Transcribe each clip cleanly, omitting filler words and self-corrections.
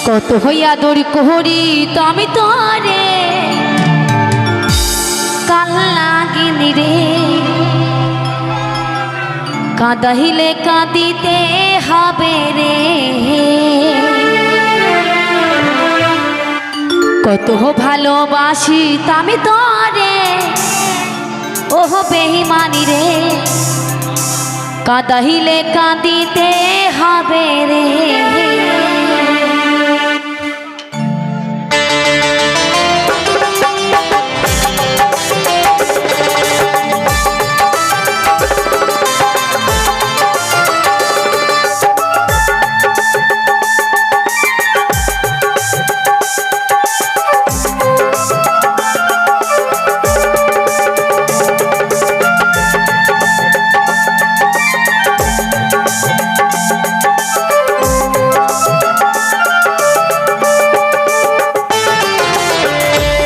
কত হইয়া দড়ি কোহরি তুমি তোরে কাল লাগিনি রে কাঁদাইলে কাঁদিতে হবে রে কত ভালোবাসি আমি তোরে ওহ বেঈমানি রে কাঁদাইলে কাঁদিতে হবে রে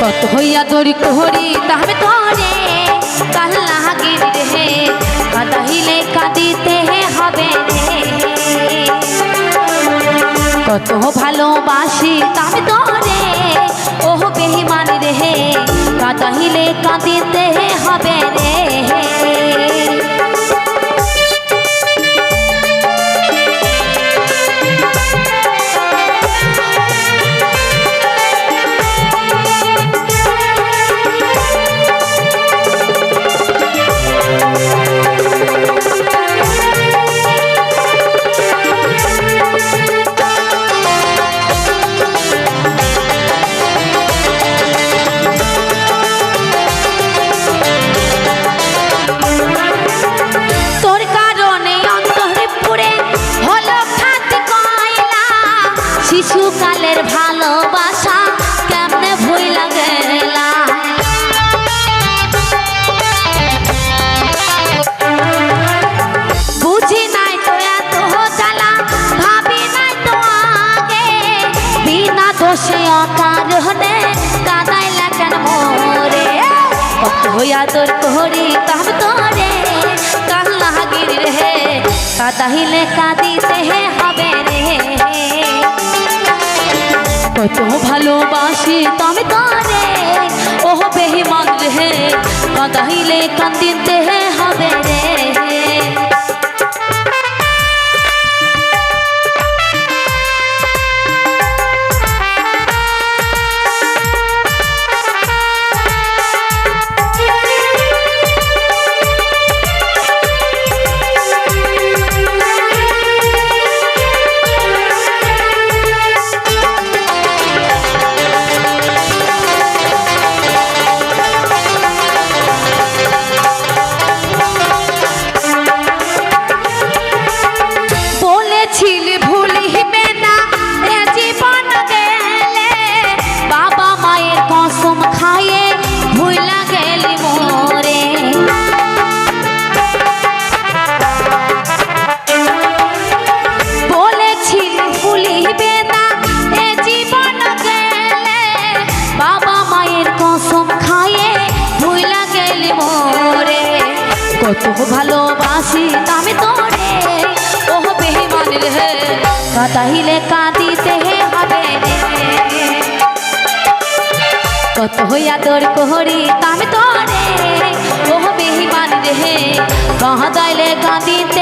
কত হইয়া দড়ি কোহরি তাহলে তোরে কাল লাগিন রে কাঁদাইলে কাঁদিতে হবে রে কত ভালোবাসি আমি তোরে ওহ বেঈমান রে কাঁদাইলে কাঁদিতে হবে রে শিশুকালের ভালোবাসা কেমনে ভুইলা গেলা বুঝি নাই তো এত জ্বালা ভাবি নাই তো আগে বিনা দোষে অকারণে কাঁদাইলা কেন মোরে কত হইয়া তোর কোহরি তবে তোরে কাল লাগির রে কাঁদাইলে কাঁদিতে হবে রে কত ভালোবাসি তুমি তোরে ওহ বেঈমান রে কাঁদাইলে কাঁদিতে হবে রে কত ভালোবাসি আমি তোরে ওহ বেঈমান রে কাঁদাইলে কাঁদিতে হবে রে কত হইয়া তোর কোহরি আমি তোরে ওহ বেঈমান রে কাঁদাইলে কাঁদিতে